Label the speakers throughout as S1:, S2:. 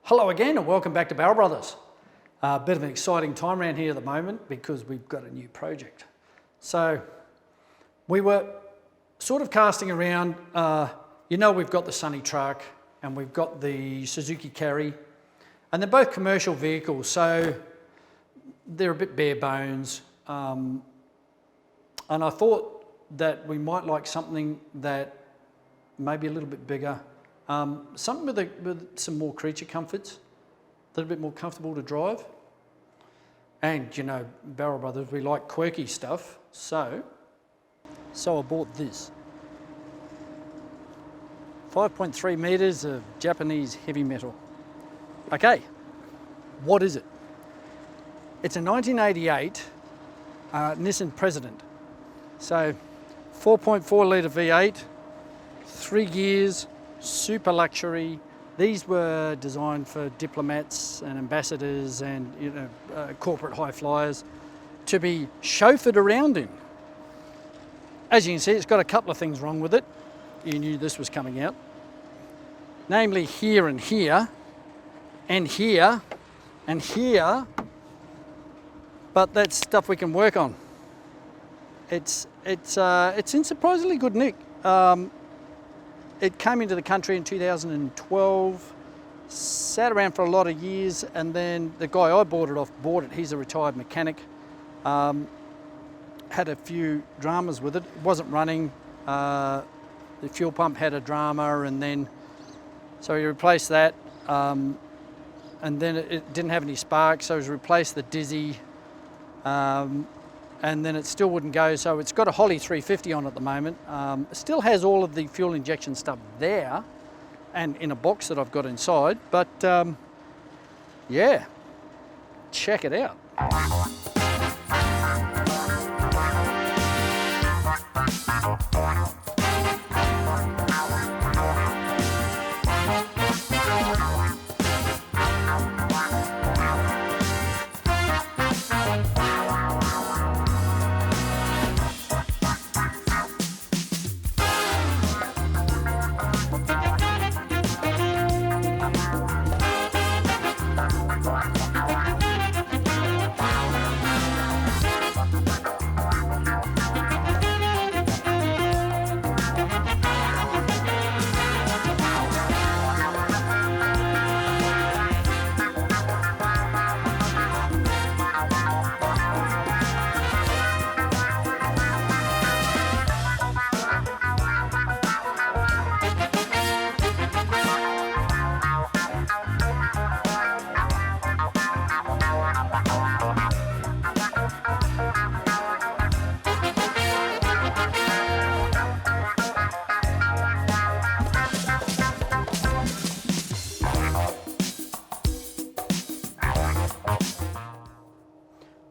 S1: Hello again and welcome back to Barrel Brothers. A bit of an exciting time around here at the moment because we've got a new project. So we were sort of casting around, we've got the Sunny truck and we've got the Suzuki Carry, and they're both commercial vehicles, so they're a bit bare bones. And I thought that we might like something that maybe a little bit bigger. Something with some more creature comforts, a little bit more comfortable to drive. And, Barrel Brothers, we like quirky stuff. So I bought this. 5.3 metres of Japanese heavy metal. Okay, what is it? It's a 1988 Nissan President. So 4.4 litre V8, 3 gears, super luxury. These were designed for diplomats and ambassadors and corporate high flyers to be chauffeured around in. As you can see, it's got a couple of things wrong with it. You knew this was coming out. Namely here and here, and here, and here. But that's stuff we can work on. It's in surprisingly good nick. It came into the country in 2012, sat around for a lot of years, and then the guy I bought it off bought it. He's a retired mechanic. Had a few dramas with it. It wasn't running. The fuel pump had a drama, and then so he replaced that. And then it didn't have any spark, so he's replaced the Dizzy. And then it still wouldn't go, so it's got a Holly 350 on at the moment. It still has all of the fuel injection stuff there and in a box that I've got inside, but yeah, check it out.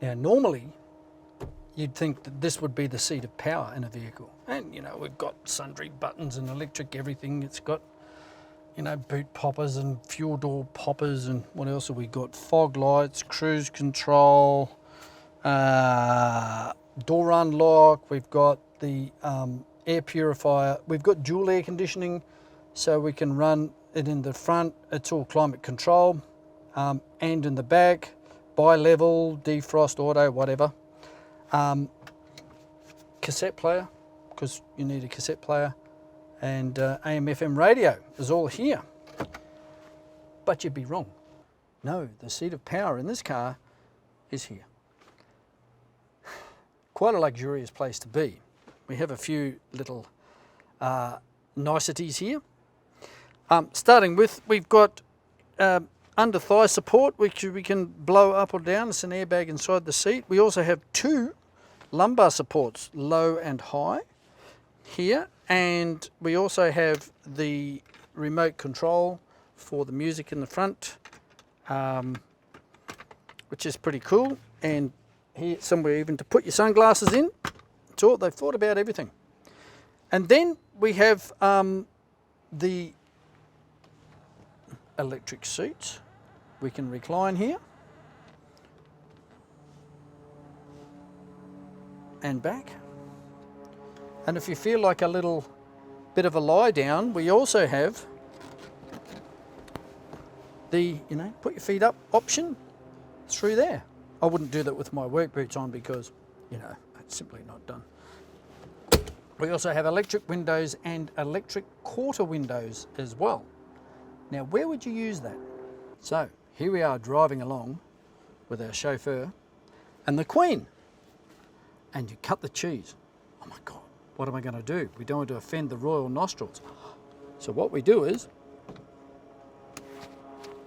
S1: Now, normally, you'd think that this would be the seat of power in a vehicle. And, we've got sundry buttons and electric everything. It's got, boot poppers and fuel door poppers, and what else have we got? Fog lights, cruise control, door unlock. We've got the air purifier. We've got dual air conditioning, so we can run it in the front. It's all climate control, and in the back. Bi-level, defrost, auto, whatever. Cassette player, because you need a cassette player, and AM/FM radio is all here. But you'd be wrong. No, the seat of power in this car is here. Quite a luxurious place to be. We have a few little niceties here. Starting with, we've got under thigh support, which we can blow up or down. It's an airbag inside the seat. We also have 2 lumbar supports, low and high, here. And we also have the remote control for the music in the front, which is pretty cool. And here somewhere even to put your sunglasses in. So they've thought about everything. And then we have the electric seats. We can recline here and back. And if you feel like a little bit of a lie down, we also have the, put your feet up option through there. I wouldn't do that with my work boots on because, it's simply not done. We also have electric windows and electric quarter windows as well. Now, where would you use that? So, here we are driving along with our chauffeur and the Queen. And you cut the cheese. Oh my God, what am I going to do? We don't want to offend the royal nostrils. So what we do is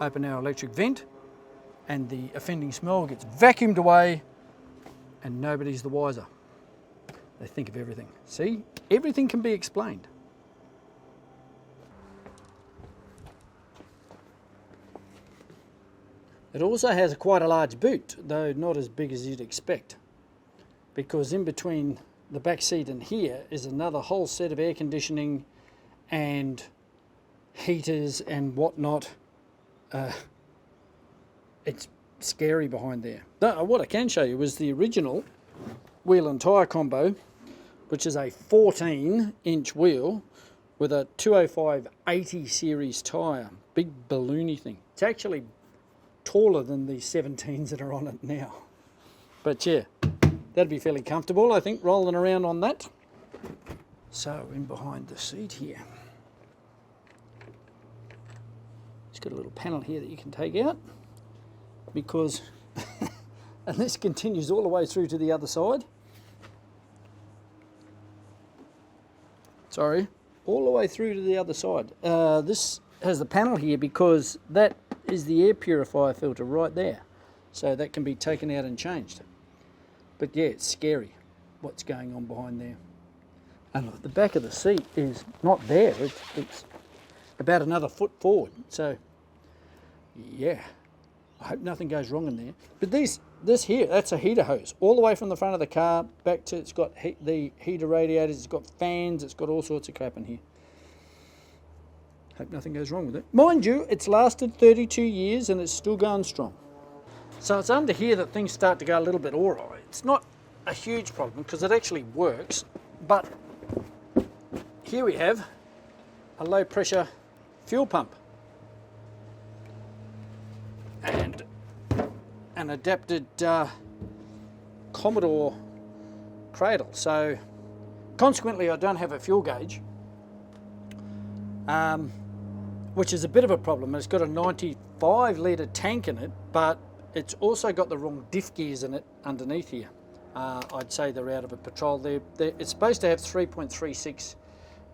S1: open our electric vent and the offending smell gets vacuumed away and nobody's the wiser. They think of everything. See, everything can be explained. It also has quite a large boot, though not as big as you'd expect, because in between the back seat and here is another whole set of air conditioning and heaters and whatnot. It's scary behind there. What I can show you is the original wheel and tyre combo, which is a 14-inch wheel with a 205/80 series tyre. Big balloony thing. It's actually taller than the 17s that are on it now. But yeah, that'd be fairly comfortable, I think, rolling around on that. So, in behind the seat here, it's got a little panel here that you can take out because, and this continues all the way through to the other side. Sorry, all the way through to the other side. This has the panel here because that is the air purifier filter right there. So that can be taken out and changed. But yeah, it's scary what's going on behind there. And look, the back of the seat is not there. It's about another foot forward. So yeah, I hope nothing goes wrong in there. But this here, that's a heater hose. All the way from the front of the car back to, it's got the heater radiators, it's got fans, it's got all sorts of crap in here. Hope nothing goes wrong with it. Mind you, it's lasted 32 years and it's still going strong. So it's under here that things start to go a little bit awry. It's not a huge problem because it actually works, but here we have a low pressure fuel pump and an adapted Commodore cradle. So consequently I don't have a fuel gauge, which is a bit of a problem. It's got a 95 litre tank in it, but it's also got the wrong diff gears in it underneath here. I'd say they're out of a patrol. It's supposed to have 3.36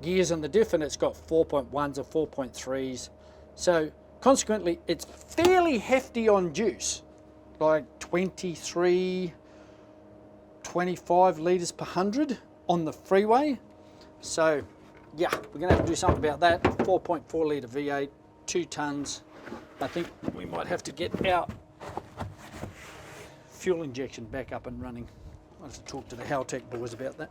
S1: gears in the diff and it's got 4.1s or 4.3s. So consequently, it's fairly hefty on juice, like 23, 25 litres per 100 on the freeway. So yeah, we're going to have to do something about that. 4.4 litre V8, 2 tonnes. I think we might have to get our fuel injection back up and running. I'll have to talk to the Haltech boys about that.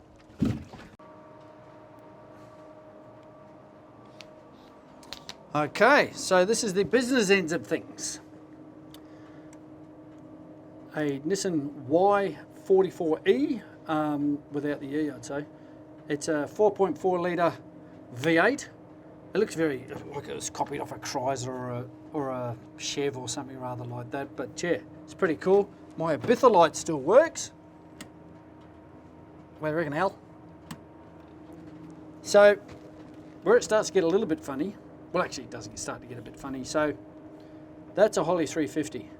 S1: Okay, so this is the business ends of things. A Nissan Y44E, without the E I'd say. It's a 4.4 litre V8. It looks very like it was copied off a Chrysler or a Chev or something rather like that, but yeah, it's pretty cool. My Ibiza light still works. What do you reckon, Al? So, where it starts to get a little bit funny, well actually it doesn't start to get a bit funny, so that's a Holly 350.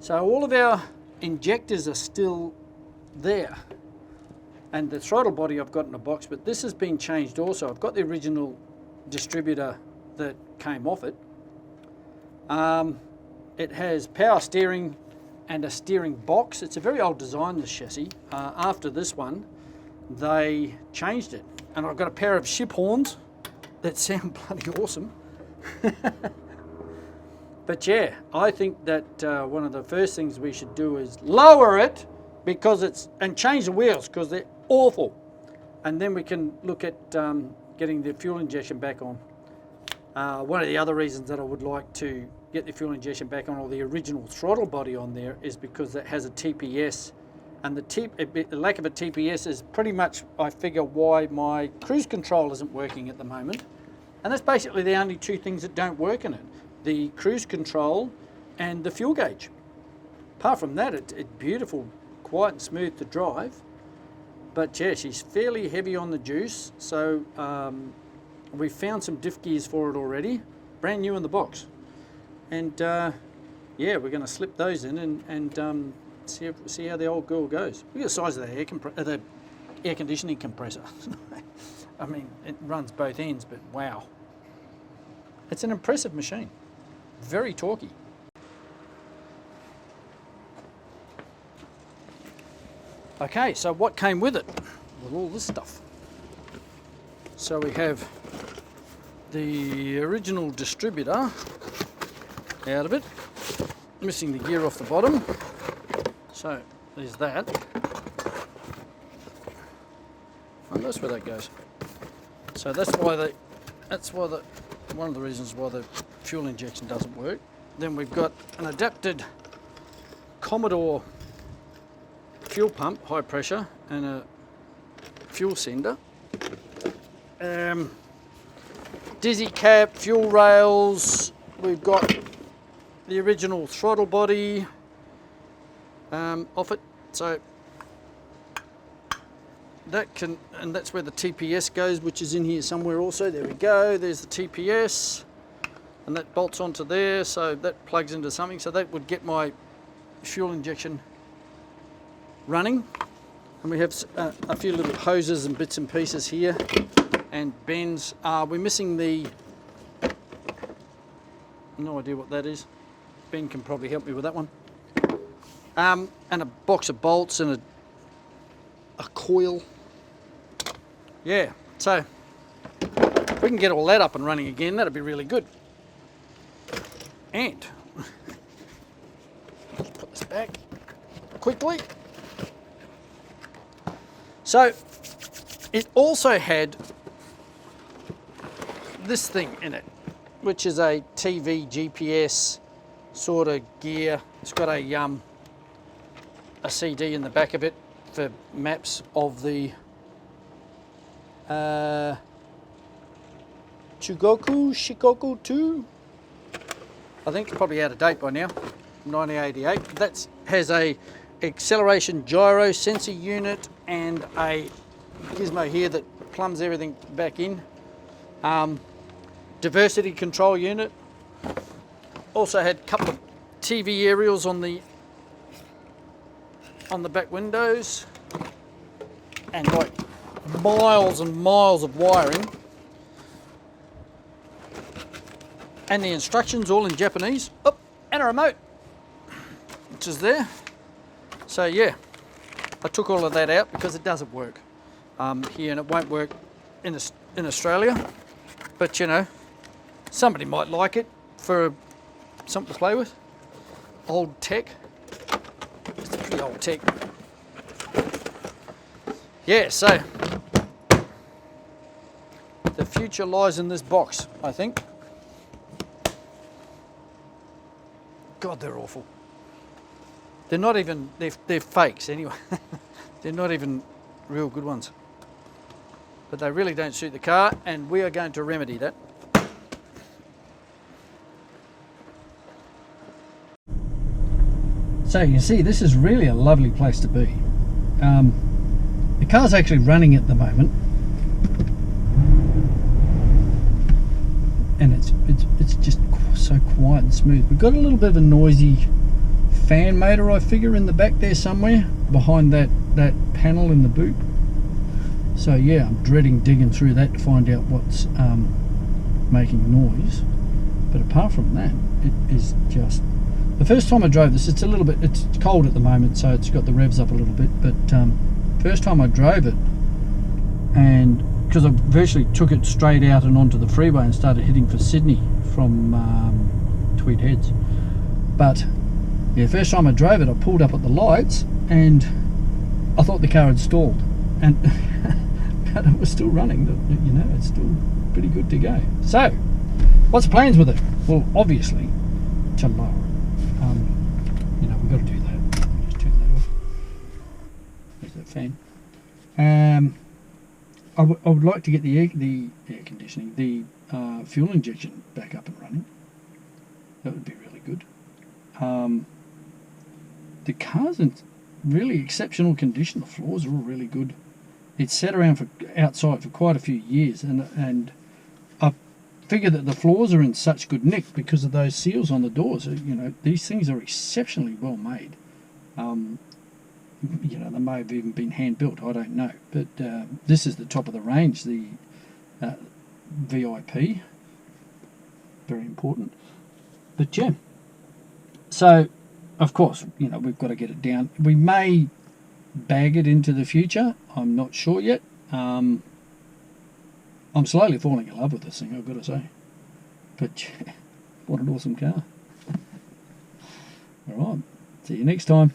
S1: So all of our injectors are still there. And the throttle body I've got in a box, but this has been changed also. I've got the original distributor that came off it. It has power steering and a steering box. It's a very old design, this chassis. After this one, they changed it. And I've got a pair of ship horns that sound bloody awesome. But yeah, I think that one of the first things we should do is lower it and change the wheels because they're awful. And then we can look at getting the fuel injection back on. One of the other reasons that I would like to get the fuel injection back on, or the original throttle body on there, is because it has a TPS, and the lack of a TPS is pretty much, I figure, why my cruise control isn't working at the moment. And that's basically the only two things that don't work in it. the cruise control, and the fuel gauge. Apart from that, it's beautiful, quiet and smooth to drive. But yeah, she's fairly heavy on the juice, so we found some diff gears for it already, brand new in the box. And yeah, we're going to slip those in and see how the old girl goes. Look at the size of the air conditioning compressor. I mean, it runs both ends, but wow. It's an impressive machine. Very torquey. Okay, so what came with it? With all this stuff. So we have the original distributor out of it, missing the gear off the bottom. So there's that. And that's where that goes. So that's why one of the reasons why the fuel injection doesn't work. Then we've got an adapted Commodore fuel pump, high pressure, and a fuel sender. Dizzy cap, fuel rails. We've got the original throttle body off it. So that can, and that's where the TPS goes, which is in here somewhere also. There we go. There's the TPS, and that bolts onto there. So that plugs into something. So that would get my fuel injection running. And we have a few little hoses and bits and pieces here and bends. We're missing the, no idea what that is. Ben can probably help me with that one. And a box of bolts and a coil. Yeah, so if we can get all that up and running again, that'd be really good. And let's put this back quickly. So it also had this thing in it, which is a TV GPS sort of gear. It's got a CD in the back of it for maps of the Shikoku 2. I think it's probably out of date by now, 1988. That has a acceleration gyro sensor unit and a gizmo here that plumbs everything back in. Diversity control unit. Also had a couple of TV aerials on the back windows, and like miles and miles of wiring, and the instructions all in Japanese. Oh, and a remote, which is there. So yeah, I took all of that out because it doesn't work here, and it won't work in Australia. But you know, somebody might like it for something to play with. Old tech. It's pretty old tech. Yeah, so the future lies in this box, I think. God, they're awful. They're not even, they're fakes anyway. They're not even real good ones. But they really don't suit the car, and we are going to remedy that. So you can see this is really a lovely place to be. The car's actually running at the moment, and it's just so quiet and smooth. We've got a little bit of a noisy fan motor, I figure, in the back there somewhere behind that panel in the boot. So yeah, I'm dreading digging through that to find out what's making noise. But apart from that, it is just, the first time I drove this, it's cold at the moment, so it's got the revs up a little bit, but first time I drove it, and because I virtually took it straight out and onto the freeway and started heading for Sydney from Tweed Heads. But yeah, first time I drove it, I pulled up at the lights and I thought the car had stalled, and but it was still running. You know, it's still pretty good to go. So what's the plans with it? Well, obviously to lower it. You know, we've got to do that. Let me just turn that off. There's that fan. I would like to get the air conditioning, the fuel injection back up and running. That would be really good. The car's in really exceptional condition. The floors are all really good. It's sat around outside for quite a few years, and I figure that the floors are in such good nick because of those seals on the doors. You know, these things are exceptionally well made. You know, they may have even been hand built, I don't know. But this is the top of the range, the VIP. Very important. But yeah. So, of course, you know, we've got to get it down. We may bag it into the future. I'm not sure yet. I'm slowly falling in love with this thing, I've got to say. But yeah, what an awesome car. All right. See you next time.